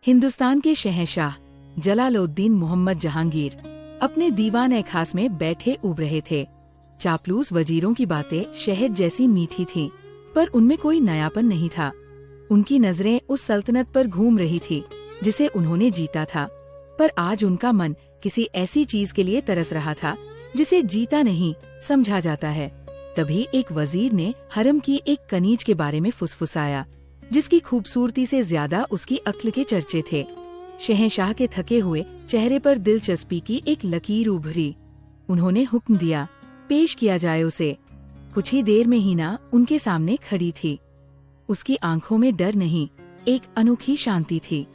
हिंदुस्तान के शहंशाह जलालुद्दीन मोहम्मद जहांगीर अपने दीवान ए खास में बैठे उब रहे थे। चापलूस वजीरों की बातें शहद जैसी मीठी थीं, पर उनमें कोई नयापन नहीं था। उनकी नजरें उस सल्तनत पर घूम रही थी जिसे उन्होंने जीता था, पर आज उनका मन किसी ऐसी चीज के लिए तरस रहा था जिसे जीता नहीं समझा जाता है। तभी एक वजीर ने हरम की एक कनीज के बारे में फुसफुसाया, जिसकी खूबसूरती से ज्यादा उसकी अक्ल के चर्चे थे। शहंशाह के थके हुए चेहरे पर दिलचस्पी की एक लकीर उभरी। उन्होंने हुक्म दिया, पेश किया जाए उसे। कुछ ही देर में हीना उनके सामने खड़ी थी। उसकी आंखों में डर नहीं, एक अनोखी शांति थी।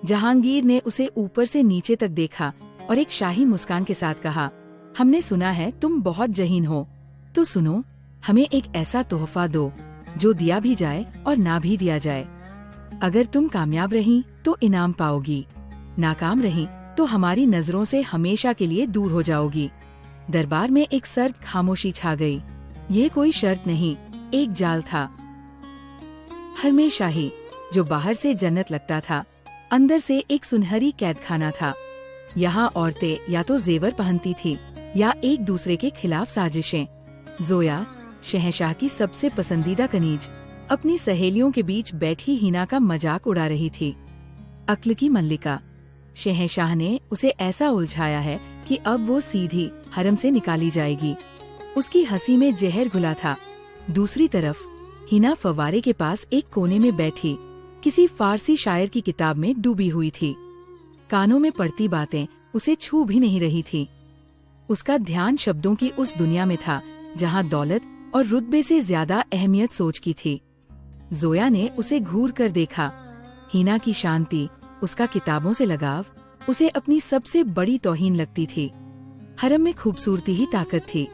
जहांगीर ने उसे ऊपर से नीचे तक देखा और एक शाही मुस्कान के साथ कहा, हमने सुना है तुम बहुत जहीन हो, तो सुनो, हमें एक ऐसा तोहफा दो जो दिया भी जाए और ना भी दिया जाए। अगर तुम कामयाब रही तो इनाम पाओगी, नाकाम रही तो हमारी नजरों से हमेशा के लिए दूर हो जाओगी। दरबार में एक सर्द खामोशी छा गई। ये कोई शर्त नहीं, एक जाल था। हमेशाही, जो बाहर से जन्नत लगता था, अंदर से एक सुनहरी कैदखाना था। यहाँ औरतें या तो जेवर पहनती थी या एक दूसरे के खिलाफ साजिशें। जोया, शहंशाह की सबसे पसंदीदा कनीज, अपनी सहेलियों के बीच बैठी हीना का मजाक उड़ा रही थी। अक्ल की मल्लिका, शहंशाह ने उसे ऐसा उलझाया है कि अब वो सीधी हरम से निकाली जाएगी। उसकी हंसी में जहर घुला था। दूसरी तरफ हीना फव्वारे के पास एक कोने में बैठी किसी फारसी शायर की किताब में डूबी हुई थी। कानों में पड़ती बातें उसे छू भी नहीं रही थी। उसका ध्यान शब्दों की उस दुनिया में था जहाँ दौलत और रुतबे से ज्यादा अहमियत सोच की थी। जोया ने उसे घूर कर देखा। हीना की शांति, उसका किताबों से लगाव उसे अपनी सबसे बड़ी तौहीन लगती थी। हरम में खूबसूरती ही ताकत थी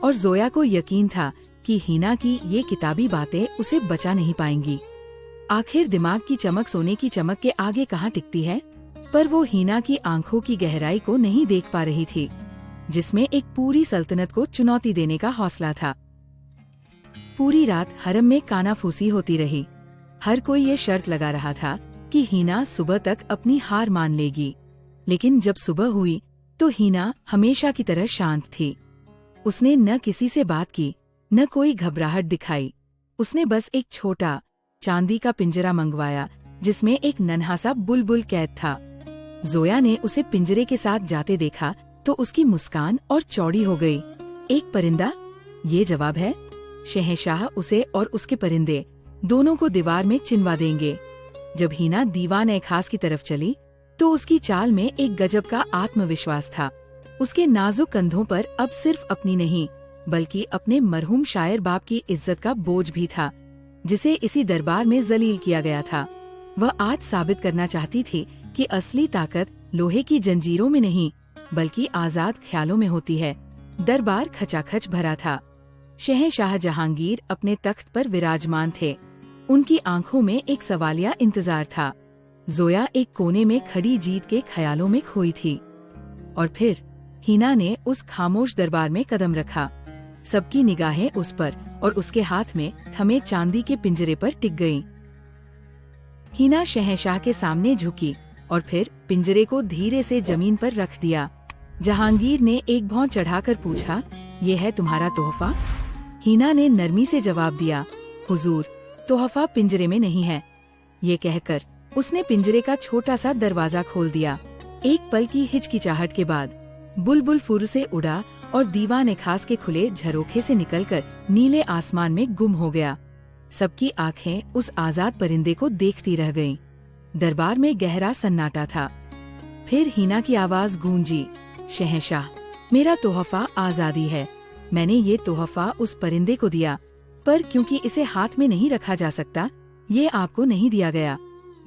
और जोया को यकीन था कि हीना की ये किताबी बातें उसे बचा नहीं पाएंगी। आखिर दिमाग की चमक सोने की चमक के आगे कहाँ टिकती है? पर वो हीना की आंखों की गहराई को नहीं देख पा रही थी, जिसमें एक पूरी सल्तनत को चुनौती देने का हौसला था। पूरी रात हरम में कानाफूसी होती रही। हर कोई ये शर्त लगा रहा था कि हीना सुबह तक अपनी हार मान लेगी, लेकिन जब सुबह हुई तो हीना हमेशा की तरह शांत थी। उसने न किसी से बात की, न कोई घबराहट दिखाई। उसने बस एक छोटा चांदी का पिंजरा मंगवाया जिसमें एक नन्हा सा बुलबुल कैद था। जोया ने उसे पिंजरे के साथ जाते देखा तो उसकी मुस्कान और चौड़ी हो गई। एक परिंदा, ये जवाब है। शहंशाह उसे और उसके परिंदे दोनों को दीवार में चिनवा देंगे। जब हीना दीवान ए खास की तरफ चली तो उसकी चाल में एक गजब का आत्मविश्वास था। उसके नाजुक कंधों पर अब सिर्फ अपनी नहीं बल्कि अपने मरहूम शायर बाप की इज्जत का बोझ भी था, जिसे इसी दरबार में जलील किया गया था। वह आज साबित करना चाहती थी कि असली ताकत लोहे की जंजीरों में नहीं बल्कि आजाद ख्यालों में होती है। दरबार खचाखच भरा था। शहंशाह जहांगीर अपने तख्त पर विराजमान थे। उनकी आंखों में एक सवालिया इंतजार था। जोया एक कोने में खड़ी जीत के ख्यालों में खोई थी। और फिर हीना ने उस खामोश दरबार में कदम रखा। सबकी निगाहें उस पर और उसके हाथ में थमे चांदी के पिंजरे पर टिक गईं। हीना शहंशाह के सामने झुकी और फिर पिंजरे को धीरे से जमीन पर रख दिया। जहांगीर ने एक भौं चढ़ाकर पूछा, ये है तुम्हारा तोहफा? हीना ने नरमी से जवाब दिया, हुजूर, तोहफा पिंजरे में नहीं है। ये कहकर उसने पिंजरे का छोटा सा दरवाजा खोल दिया। एक पल की हिचकिचाहट के बाद बुलबुल फुर से उड़ा और दीवान ए खास के खुले झरोखे से निकलकर नीले आसमान में गुम हो गया। सबकी आंखें उस आजाद परिंदे को देखती रह गईं। दरबार में गहरा सन्नाटा था। फिर हीना की आवाज गूंजी, शहंशाह, मेरा तोहफा आजादी है। मैंने ये तोहफा उस परिंदे को दिया, पर क्योंकि इसे हाथ में नहीं रखा जा सकता, ये आपको नहीं दिया गया।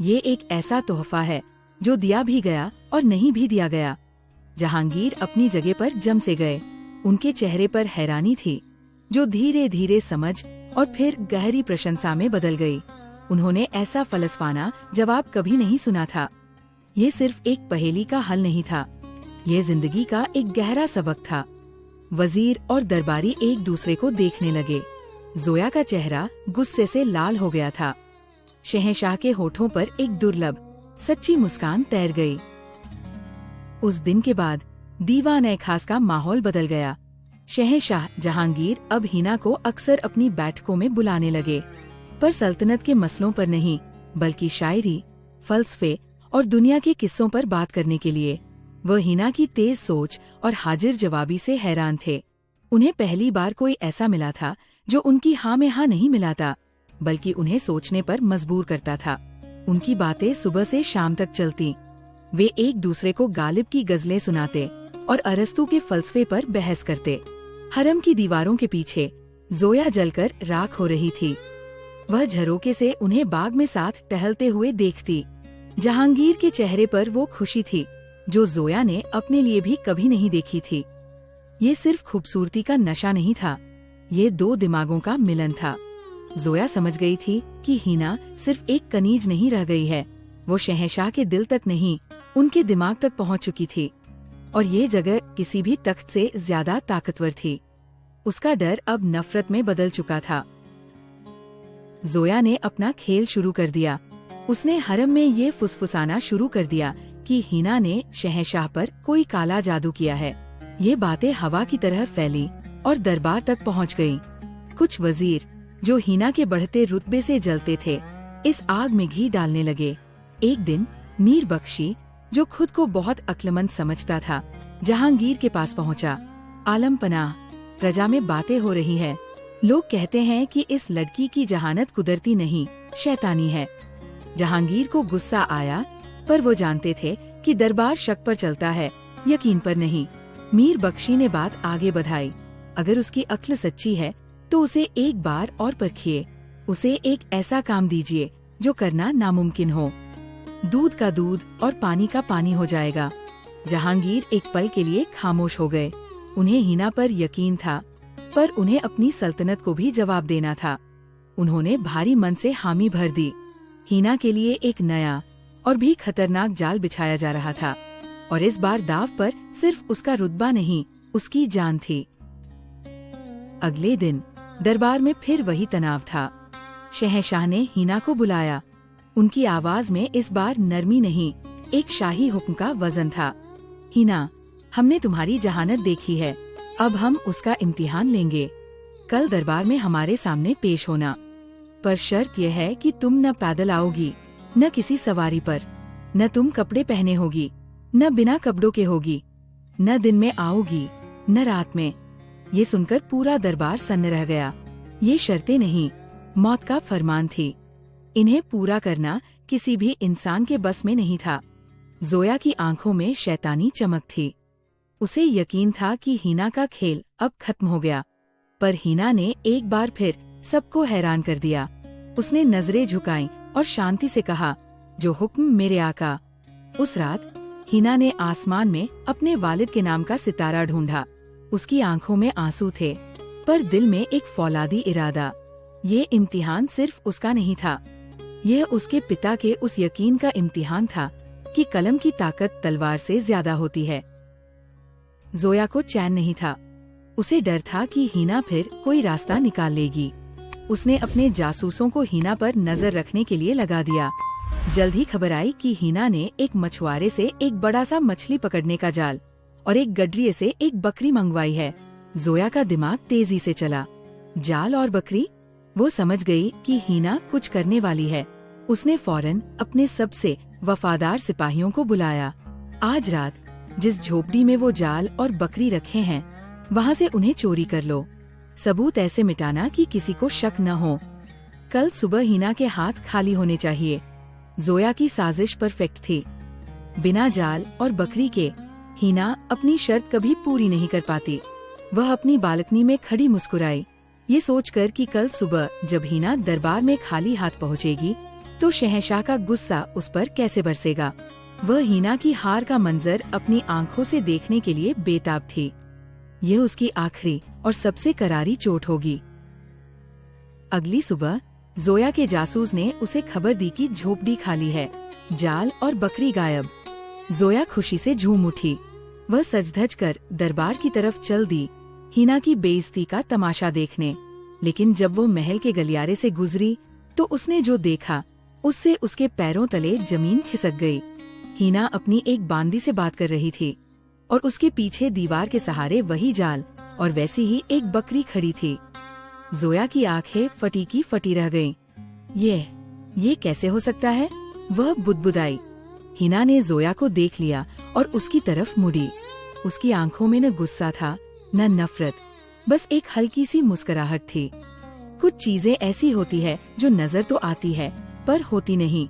ये एक ऐसा तोहफा है जो दिया भी गया और नहीं भी दिया गया। जहांगीर अपनी जगह पर जम से गए। उनके चेहरे पर हैरानी थी, जो धीरे धीरे समझ और फिर गहरी प्रशंसा में बदल गई। उन्होंने ऐसा फलसफाना जवाब कभी नहीं सुना था। ये सिर्फ एक पहेली का हल नहीं था, ये जिंदगी का एक गहरा सबक था। वजीर और दरबारी एक दूसरे को देखने लगे। जोया का चेहरा गुस्से से लाल हो गया था। शहंशाह के होठों पर एक दुर्लभ सच्ची मुस्कान तैर गई। उस दिन के बाद दीवान-ए-खास का माहौल बदल गया। शहंशाह जहांगीर अब हिना को अक्सर अपनी बैठकों में बुलाने लगे, पर सल्तनत के मसलों पर नहीं, बल्कि शायरी, फलसफे और दुनिया के किस्सों पर बात करने के लिए। वह हिना की तेज सोच और हाजिर जवाबी से हैरान थे। उन्हें पहली बार कोई ऐसा मिला था जो उनकी हाँ में हाँ नहीं मिलाता, बल्कि उन्हें सोचने पर मजबूर करता था। उनकी बातें सुबह से शाम तक चलती। वे एक दूसरे को गालिब की गजलें सुनाते और अरस्तू के फलसफे पर बहस करते। हरम की दीवारों के पीछे जोया जलकर राख हो रही थी। वह झरोके से उन्हें बाग में साथ टहलते हुए देखती। जहांगीर के चेहरे पर वो खुशी थी जो जोया ने अपने लिए भी कभी नहीं देखी थी। ये सिर्फ खूबसूरती का नशा नहीं था, ये दो दिमागों का मिलन था। जोया समझ गई थी कि हिना सिर्फ एक कनीज नहीं रह गई है, वो शहंशाह के दिल तक नहीं, उनके दिमाग तक पहुंच चुकी थी, और ये जगह किसी भी तख्त से ज्यादा ताकतवर थी। उसका डर अब नफरत में बदल चुका था। जोया ने अपना खेल शुरू कर दिया। उसने हरम में ये फुसफुसाना शुरू कर दिया कि हिना ने शहंशाह पर कोई काला जादू किया है। ये बातें हवा की तरह फैली और दरबार तक पहुंच गईं। कुछ वजीर जो हिना के बढ़ते रुतबे से जलते थे, इस आग में घी डालने लगे। एक दिन मीर बख्शी, जो खुद को बहुत अक्लमंद समझता था, जहांगीर के पास पहुंचा। आलम पनाह, प्रजा में बातें हो रही है। लोग कहते हैं कि इस लड़की की जहानत कुदरती नहीं, शैतानी है। जहांगीर को गुस्सा आया, पर वो जानते थे कि दरबार शक पर चलता है, यकीन पर नहीं। मीर बख्शी ने बात आगे बढ़ाई। अगर उसकी अक्ल सच्ची है तो उसे एक बार और परखिए। उसे एक ऐसा काम दीजिए जो करना नामुमकिन हो। दूध का दूध और पानी का पानी हो जाएगा। जहांगीर एक पल के लिए खामोश हो गए। उन्हें हिना पर यकीन था, पर उन्हें अपनी सल्तनत को भी जवाब देना था। उन्होंने भारी मन से हामी भर दी। हिना के लिए एक नया और भी खतरनाक जाल बिछाया जा रहा था, और इस बार दाव पर सिर्फ उसका रुतबा नहीं, उसकी जान थी। अगले दिन दरबार में फिर वही तनाव था। शहंशाह ने हिना को बुलाया। उनकी आवाज में इस बार नरमी नहीं, एक शाही हुक्म का वजन था। हिना, हमने तुम्हारी जहानत देखी है, अब हम उसका इम्तिहान लेंगे। कल दरबार में हमारे सामने पेश होना, पर शर्त यह है कि तुम न पैदल आओगी, न किसी सवारी पर, न तुम कपड़े पहने होगी, न बिना कपड़ों के होगी, न दिन में आओगी, न रात में। ये सुनकर पूरा दरबार सन्न रह गया। ये शर्तें नहीं, मौत का फरमान थी। इन्हें पूरा करना किसी भी इंसान के बस में नहीं था। जोया की आंखों में शैतानी चमक थी। उसे यकीन था कि हिना का खेल अब खत्म हो गया, पर हिना ने एक बार फिर सबको हैरान कर दिया। उसने नजरें झुकाईं और शांति से कहा, जो हुक्म मेरे आका। उस रात हिना ने आसमान में अपने वालिद के नाम का सितारा ढूंढा। उसकी आंखों में आंसू थे, पर दिल में एक फौलादी इरादा। ये इम्तिहान सिर्फ उसका नहीं था, यह उसके पिता के उस यकीन का इम्तिहान था कि कलम की ताकत तलवार से ज्यादा होती है। जोया को चैन नहीं था। उसे डर था कि हिना फिर कोई रास्ता निकाल लेगी। उसने अपने जासूसों को हिना पर नजर रखने के लिए लगा दिया। जल्द ही खबर आई कि हिना ने एक मछुआरे से एक बड़ा सा मछली पकड़ने का जाल और एक गडरिये से एक बकरी मंगवाई है। जोया का दिमाग तेजी से चला। जाल और बकरी? वो समझ गई कि हिना कुछ करने वाली है। उसने फौरन अपने सबसे वफादार सिपाहियों को बुलाया। आज रात जिस झोपड़ी में वो जाल और बकरी रखे हैं, वहाँ से उन्हें चोरी कर लो। सबूत ऐसे मिटाना कि किसी को शक न हो। कल सुबह हिना के हाथ खाली होने चाहिए। जोया की साजिश परफेक्ट थी। बिना जाल और बकरी के हिना अपनी शर्त कभी पूरी नहीं कर पाती। वह अपनी बालकनी में खड़ी मुस्कुराई, ये सोचकर कि कल सुबह जब हिना दरबार में खाली हाथ पहुँचेगी तो शहंशाह का गुस्सा उस पर कैसे बरसेगा। वह हिना की हार का मंजर अपनी आंखों से देखने के लिए बेताब थी। यह उसकी आखिरी और सबसे करारी चोट होगी। अगली सुबह जोया के जासूस ने उसे खबर दी कि झोपड़ी खाली है, जाल और बकरी गायब। जोया खुशी से झूम उठी। वह सज-धज कर दरबार की तरफ चल दी, हिना की बेइज्जती का तमाशा देखने। लेकिन जब वो महल के गलियारे से गुजरी तो उसने जो देखा उससे उसके पैरों तले जमीन खिसक गई। हीना अपनी एक बांदी से बात कर रही थी और उसके पीछे दीवार के सहारे वही जाल और वैसी ही एक बकरी खड़ी थी। जोया की आंखें फटी की फटी रह गईं। ये कैसे हो सकता है? वह बुदबुदाई। हिना ने जोया को देख लिया और उसकी तरफ मुड़ी। उसकी आंखों में न गुस्सा था न नफरत, बस एक हल्की सी मुस्कुराहट थी। कुछ चीजें ऐसी होती है जो नजर तो आती है पर होती नहीं,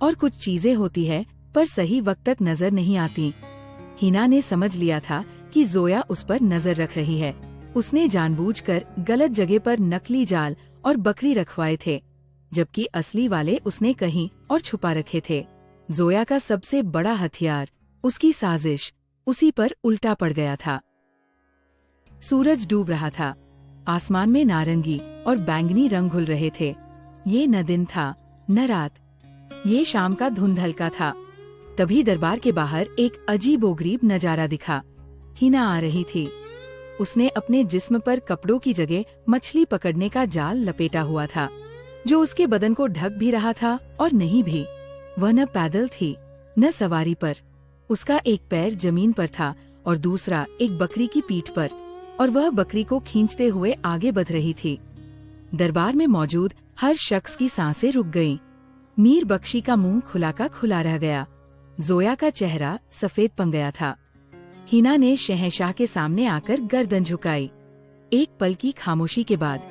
और कुछ चीजें होती है पर सही वक्त तक नजर नहीं आती। हिना ने समझ लिया था कि जोया उस पर नजर रख रही है। उसने जानबूझकर गलत जगह पर नकली जाल और बकरी रखवाए थे, जबकि असली वाले उसने कहीं और छुपा रखे थे। जोया का सबसे बड़ा हथियार, उसकी साजिश, उसी पर उल्टा पड़ गया था। सूरज डूब रहा था। आसमान में नारंगी और बैंगनी रंग घुल रहे थे। ये न दिन था न रात, ये शाम का धुंध हल्का था। तभी दरबार के बाहर एक अजीबोगरीब नजारा दिखा। हिना आ रही थी। उसने अपने जिस्म पर कपड़ों की जगह मछली पकड़ने का जाल लपेटा हुआ था, जो उसके बदन को ढक भी रहा था और नहीं भी। वह न पैदल थी न सवारी पर। उसका एक पैर जमीन पर था और दूसरा एक बकरी की पीठ पर, और वह बकरी को खींचते हुए आगे बढ़ रही थी। दरबार में मौजूद हर शख्स की सांसें रुक गईं। मीर बख्शी का मुंह खुला का खुला रह गया। जोया का चेहरा सफेद पन गया था। हिना ने शहंशाह के सामने आकर गर्दन झुकाई। एक पल की खामोशी के बाद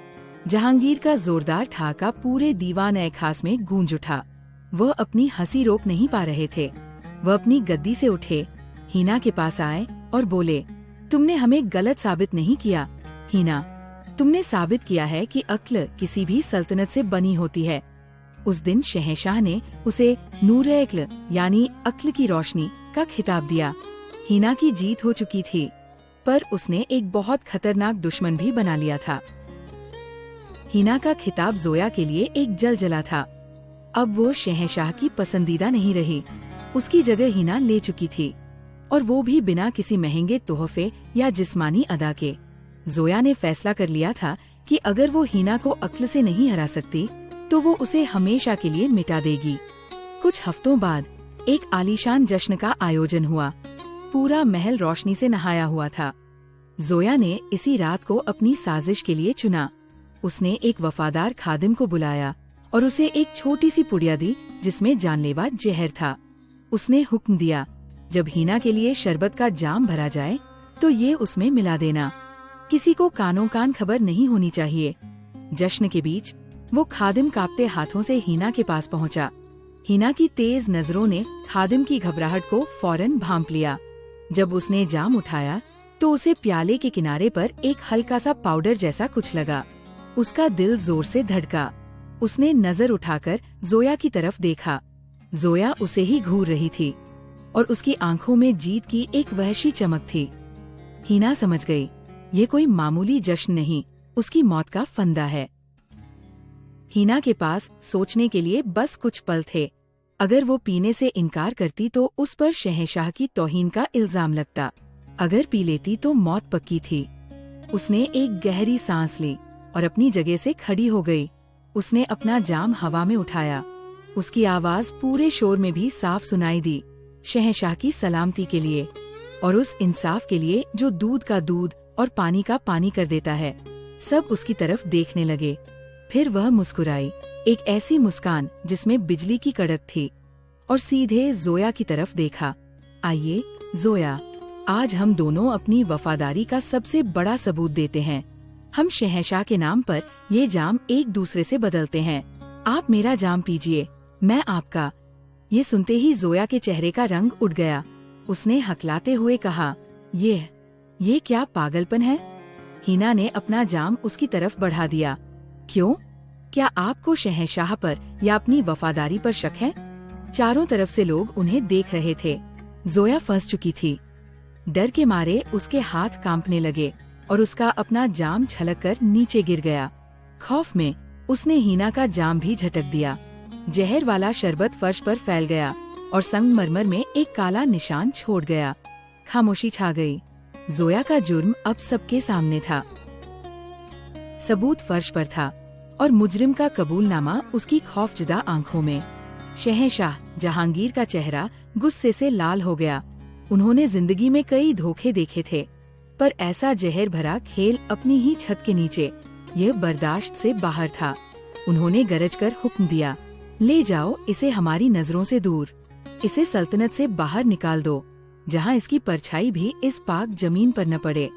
जहांगीर का जोरदार ठहाका पूरे दीवान-ए-खास में गूंज उठा। वह अपनी हंसी रोक नहीं पा रहे थे। वह अपनी गद्दी से उठे, हिना के पास आए और बोले, तुमने हमें गलत साबित नहीं किया हिना, तुमने साबित किया है कि अक्ल किसी भी सल्तनत से बनी होती है। उस दिन शहंशाह ने उसे नूर-ए-अक्ल यानी अक्ल की रोशनी का खिताब दिया। हिना की जीत हो चुकी थी, पर उसने एक बहुत खतरनाक दुश्मन भी बना लिया था। हिना का खिताब जोया के लिए एक जलजला था। अब वो शहंशाह की पसंदीदा नहीं रही। उसकी जगह हिना ले चुकी थी, और वो भी बिना किसी महंगे तोहफे या जिस्मानी अदा के। जोया ने फैसला कर लिया था कि अगर वो हिना को अक्ल से नहीं हरा सकती, तो वो उसे हमेशा के लिए मिटा देगी। कुछ हफ्तों बाद एक आलीशान जश्न का आयोजन हुआ। पूरा महल रोशनी से नहाया हुआ था। जोया ने इसी रात को अपनी साजिश के लिए चुना। उसने एक वफादार खादिम को बुलाया और उसे एक छोटी सी पुड़िया दी जिसमें जानलेवा जहर था। उसने हुक्म दिया, जब हिना के लिए शरबत का जाम भरा जाए तो ये उसमें मिला देना। किसी को कानों कान खबर नहीं होनी चाहिए। जश्न के बीच वो खादिम कांपते हाथों से हिना के पास पहुंचा। हिना की तेज नजरों ने खादिम की घबराहट को फौरन भांप लिया। जब उसने जाम उठाया तो उसे प्याले के किनारे पर एक हल्का सा पाउडर जैसा कुछ लगा। उसका दिल जोर से धड़का। उसने नजर उठाकर जोया की तरफ देखा। जोया उसे ही घूर रही थी और उसकी आंखों में जीत की एक वहशी चमक थी। हिना समझ गई, ये कोई मामूली जश्न नहीं, उसकी मौत का फंदा है। हिना के पास सोचने के लिए बस कुछ पल थे। अगर वो पीने से इनकार करती तो उस पर शहंशाह की तौहीन का इल्जाम लगता। अगर पी लेती तो मौत पक्की थी। उसने एक गहरी सांस ली और अपनी जगह से खड़ी हो गई। उसने अपना जाम हवा में उठाया। उसकी आवाज पूरे शोर में भी साफ सुनाई दी, शहंशाह की सलामती के लिए और उस इंसाफ के लिए जो दूध का दूध और पानी का पानी कर देता है। सब उसकी तरफ देखने लगे। फिर वह मुस्कुराई, एक ऐसी मुस्कान जिसमें बिजली की कड़क थी, और सीधे जोया की तरफ देखा। आइए जोया, आज हम दोनों अपनी वफादारी का सबसे बड़ा सबूत देते हैं। हम शहंशाह के नाम पर ये जाम एक दूसरे से बदलते हैं। आप मेरा जाम पीजिए, मैं आपका। ये सुनते ही जोया के चेहरे का रंग उड़ गया। उसने हकलाते हुए कहा, ये क्या पागलपन है? हिना ने अपना जाम उसकी तरफ बढ़ा दिया। क्यों? क्या आपको शहंशाह पर या अपनी वफादारी पर शक है? चारों तरफ से लोग उन्हें देख रहे थे। जोया फंस चुकी थी। डर के मारे उसके हाथ कांपने लगे और उसका अपना जाम छलककर नीचे गिर गया। खौफ में उसने हिना का जाम भी झटक दिया। जहर वाला शरबत फर्श पर फैल गया और संगमरमर में एक काला निशान छोड़ गया। खामोशी छा गई। जोया का जुर्म अब सबके सामने था। सबूत फर्श पर था और मुजरिम का कबूलनामा उसकी खौफजदा आंखों में। शहंशाह जहांगीर का चेहरा गुस्से से लाल हो गया। उन्होंने जिंदगी में कई धोखे देखे थे, पर ऐसा जहर भरा खेल अपनी ही छत के नीचे, यह बर्दाश्त से बाहर था। उन्होंने गरज कर हुक्म दिया, ले जाओ इसे हमारी नजरों से दूर, इसे सल्तनत से बाहर निकाल दो, जहाँ इसकी परछाई भी इस पाक जमीन पर न पड़े।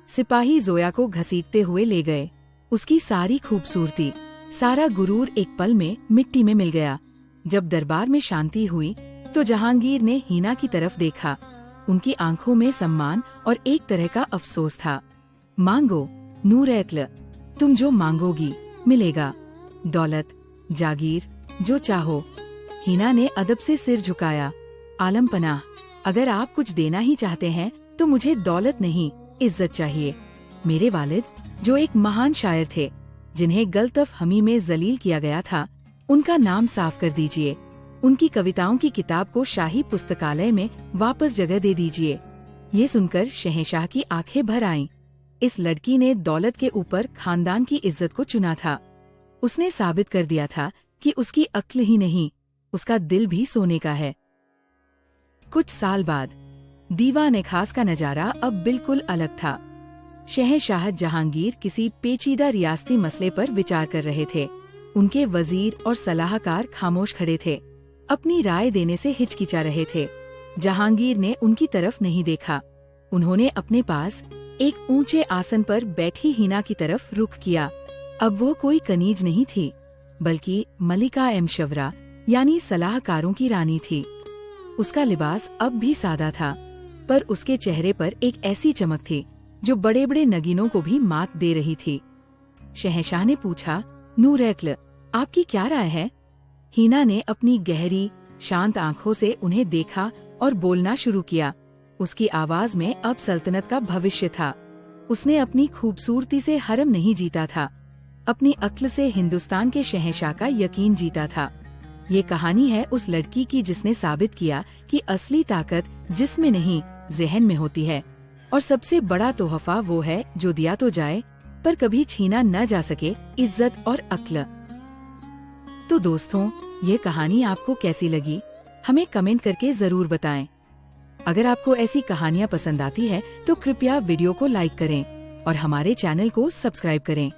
सिपाही जोया को घसीटते हुए ले गए। उसकी सारी खूबसूरती, सारा गुरूर एक पल में मिट्टी में मिल गया। जब दरबार में शांति हुई तो जहांगीर ने हीना की तरफ देखा। उनकी आंखों में सम्मान और एक तरह का अफसोस था। मांगो नूर-ए-अक्ल, तुम जो मांगोगी मिलेगा, दौलत, जागीर, जो चाहो। हीना ने अदब से सिर झुकाया। आलम पनाह, अगर आप कुछ देना ही चाहते हैं तो मुझे दौलत नहीं, इज्जत चाहिए। मेरे वालिद, जो एक महान शायर थे, जिन्हें गलतफहमी में जलील किया गया था, उनका नाम साफ कर दीजिए। उनकी कविताओं की किताब को शाही पुस्तकालय में वापस जगह दे दीजिए। ये सुनकर शहंशाह की आंखें भर आईं। इस लड़की ने दौलत के ऊपर खानदान की इज्जत को चुना था। उसने साबित कर दिया था कि उसकी अक्ल ही नहीं, उसका दिल भी सोने का है। कुछ साल बाद दीवान खास का नजारा अब बिल्कुल अलग था। शहंशाह जहांगीर किसी पेचीदा रियासती मसले पर विचार कर रहे थे। उनके वजीर और सलाहकार खामोश खड़े थे, अपनी राय देने से हिचकिचा रहे थे। जहांगीर ने उनकी तरफ नहीं देखा। उन्होंने अपने पास एक ऊंचे आसन पर बैठी हीना की तरफ रुख किया। अब वो कोई कनीज नहीं थी, बल्कि मलिका एमशवरा यानी सलाहकारों की रानी थी। उसका लिबास अब भी सादा था, पर उसके चेहरे पर एक ऐसी चमक थी जो बड़े बड़े नगीनों को भी मात दे रही थी। शहंशाह ने पूछा, नूर-ए-अक्ल, आपकी क्या राय है? हीना ने अपनी गहरी शांत आंखों से उन्हें देखा और बोलना शुरू किया। उसकी आवाज में अब सल्तनत का भविष्य था। उसने अपनी खूबसूरती से हरम नहीं जीता था, अपनी अक्ल से हिंदुस्तान के शहंशाह का यकीन जीता था। ये कहानी है उस लड़की की जिसने साबित किया कि असली ताकत जिस्म नहीं ज़हन में होती है, और सबसे बड़ा तोहफा वो है जो दिया तो जाए पर कभी छीना न जा सके, इज्जत और अक्ल। तो दोस्तों, ये कहानी आपको कैसी लगी हमें कमेंट करके जरूर बताएं। अगर आपको ऐसी कहानियाँ पसंद आती है तो कृपया वीडियो को लाइक करें और हमारे चैनल को सब्सक्राइब करें।